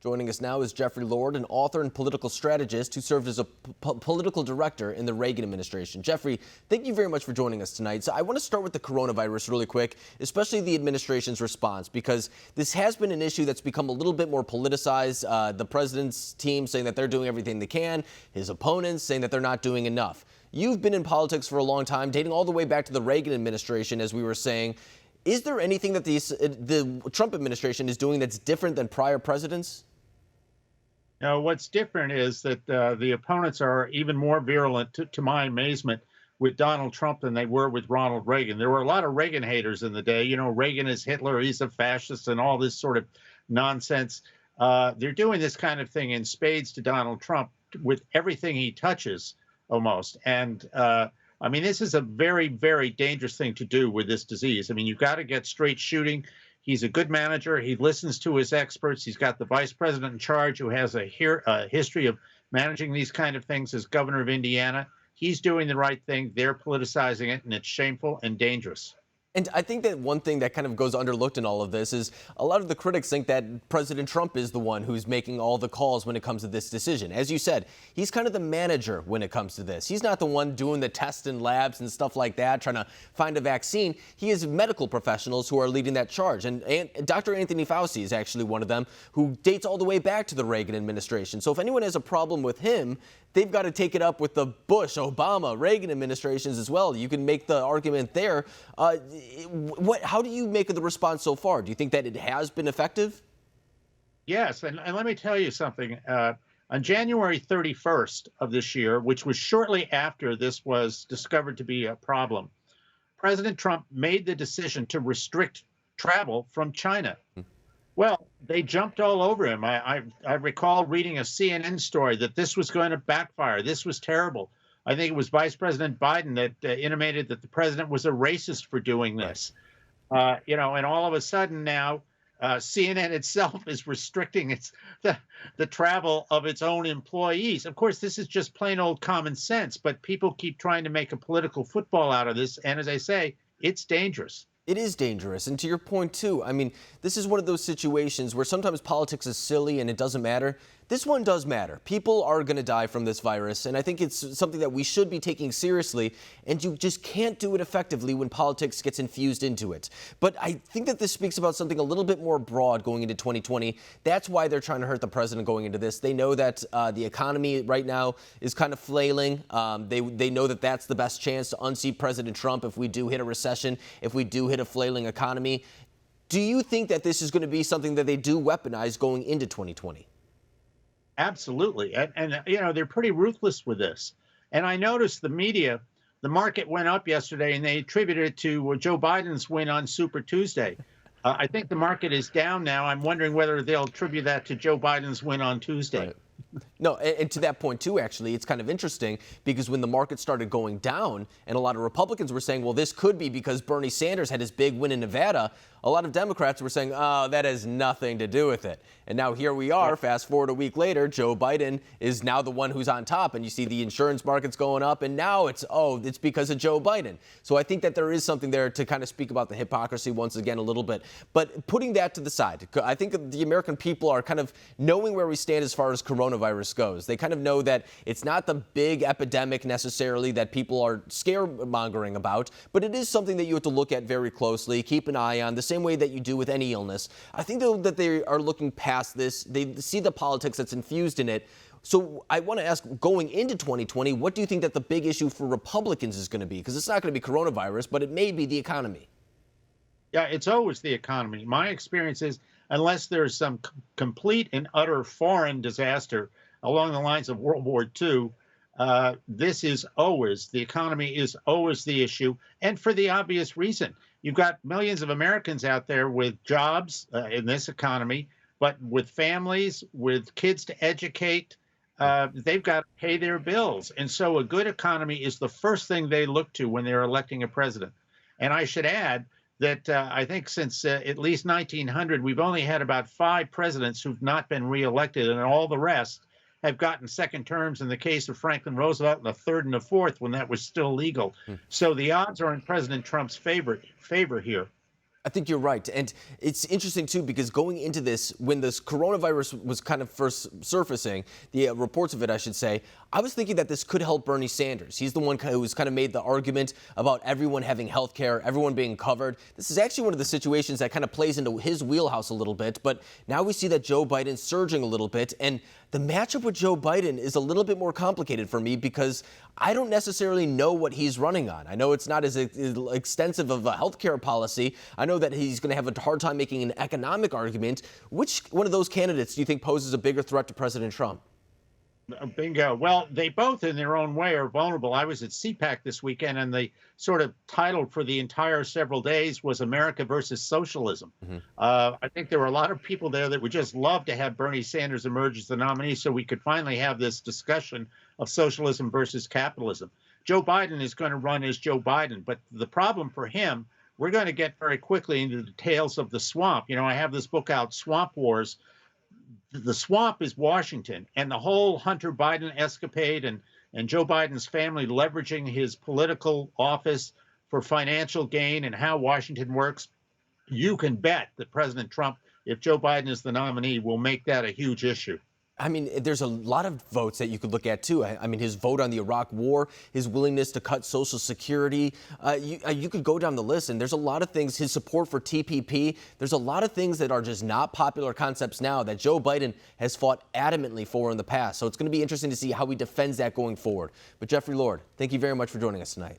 Joining us now is Jeffrey Lord, an author and political strategist who served as a political director in the Reagan administration. Jeffrey, thank you very much for joining us tonight. So I want to start with the coronavirus really quick, especially the administration's response, because this has been an issue that's become a little bit more politicized. The president's team saying that they're doing everything they can, his opponents saying that they're not doing enough. You've been in politics for a long time, dating all the way back to the Reagan administration, as we were saying. Is there anything that the Trump administration is doing that's different than prior presidents? Now, what's different is that the opponents are even more virulent, to my amazement, with Donald Trump than they were with Ronald Reagan. There were a lot of Reagan haters in the day. You know, Reagan is Hitler, he's a fascist, and all this sort of nonsense. They're doing this kind of thing in spades to Donald Trump with everything he touches, almost. And I mean, this is a very, very dangerous thing to do with this disease. I mean, you've got to get straight shooting. He's a good manager. He listens to his experts. He's got the vice president in charge who has a history of managing these kind of things as governor of Indiana. He's doing the right thing. They're politicizing it, and it's shameful and dangerous. And I think that one thing that kind of goes underlooked in all of this is a lot of the critics think that President Trump is the one who's making all the calls when it comes to this decision. As you said, he's kind of the manager when it comes to this. He's not the one doing the tests in labs and stuff like that, trying to find a vaccine. He has medical professionals who are leading that charge. And Dr. Anthony Fauci is actually one of them who dates all the way back to the Reagan administration. So if anyone has a problem with him, they've got to take it up with the Bush, Obama, Reagan administrations as well. You can make the argument there. How do you make of the response so far? Do you think that it has been effective? Yes, and let me tell you something. On January 31st of this year, which was shortly after this was discovered to be a problem, President Trump made the decision to restrict travel from China. Well, they jumped all over him. I recall reading a CNN story that this was going to backfire. This was terrible. I think it was Vice President Biden that intimated that the president was a racist for doing this. You know, and all of a sudden now, CNN itself is restricting the travel of its own employees. Of course, this is just plain old common sense, but people keep trying to make a political football out of this. And as I say, it's dangerous. It is dangerous. And to your point, too, I mean, this is one of those situations where sometimes politics is silly and it doesn't matter. This one does matter. People are going to die from this virus, and I think it's something that we should be taking seriously, and you just can't do it effectively when politics gets infused into it. But I think that this speaks about something a little bit more broad going into 2020. That's why they're trying to hurt the president going into this. They know that the economy right now is kind of flailing. They know that that's the best chance to unseat President Trump if we do hit a recession, if we do hit a flailing economy. Do you think that this is going to be something that they do weaponize going into 2020? Absolutely. And you know, they're pretty ruthless with this. And I noticed the media, the market went up yesterday, and they attributed it to Joe Biden's win on Super Tuesday. I think the market is down now. I'm wondering whether they'll attribute that to Joe Biden's win on Tuesday. Right. No, and to that point, too, actually, it's kind of interesting because when the market started going down and a lot of Republicans were saying, well, this could be because Bernie Sanders had his big win in Nevada, a lot of Democrats were saying, oh, that has nothing to do with it. And now here we are, fast forward a week later, Joe Biden is now the one who's on top, and you see the insurance markets going up, and now it's because of Joe Biden. So I think that there is something there to kind of speak about the hypocrisy once again a little bit. But putting that to the side, I think the American people are kind of knowing where we stand as far as coronavirus goes. They kind of know that it's not the big epidemic necessarily that people are scaremongering about, but it is something that you have to look at very closely, keep an eye on, the same way that you do with any illness. I think, though, that they are looking past this. They see the politics that's infused in it. So I want to ask, going into 2020, what do you think that the big issue for Republicans is going to be? Because it's not going to be coronavirus, but it may be the economy. Yeah, it's always the economy. My experience is, unless there's some complete and utter foreign disaster along the lines of World War II, the economy is always the issue, and for the obvious reason. You've got millions of Americans out there with jobs in this economy, but with families, with kids to educate, they've got to pay their bills. And so a good economy is the first thing they look to when they're electing a president. And I should add that I think since at least 1900, we've only had about 5 presidents who've not been reelected, and all the rest have gotten second terms in the case of Franklin Roosevelt, and a third and a fourth when that was still legal. So the odds are in President Trump's favor here. I think you're right. And it's interesting, too, because going into this, when this coronavirus was kind of first surfacing, the reports of it, I should say, I was thinking that this could help Bernie Sanders. He's the one who's kind of made the argument about everyone having health care, everyone being covered. This is actually one of the situations that kind of plays into his wheelhouse a little bit. But now we see that Joe Biden's surging a little bit. And the matchup with Joe Biden is a little bit more complicated for me because I don't necessarily know what he's running on. I know it's not as extensive of a health care policy. I know that he's going to have a hard time making an economic argument. Which one of those candidates do you think poses a bigger threat to President Trump? Bingo. Well, they both in their own way are vulnerable. I was at CPAC this weekend, and the sort of title for the entire several days was America versus Socialism. I think there were a lot of people there that would just love to have Bernie Sanders emerge as the nominee so we could finally have this discussion of socialism versus capitalism. Joe Biden is going to run as Joe Biden, but the problem for him, we're going to get very quickly into the details of the swamp. You know, I have this book out, Swamp Wars. The swamp is Washington, and the whole Hunter Biden escapade and Joe Biden's family leveraging his political office for financial gain and how Washington works. You can bet that President Trump, if Joe Biden is the nominee, will make that a huge issue. I mean, there's a lot of votes that you could look at, too. I mean, his vote on the Iraq War, his willingness to cut Social Security. You could go down the list, and there's a lot of things, his support for TPP. There's a lot of things that are just not popular concepts now that Joe Biden has fought adamantly for in the past. So it's going to be interesting to see how he defends that going forward. But Jeffrey Lord, thank you very much for joining us tonight.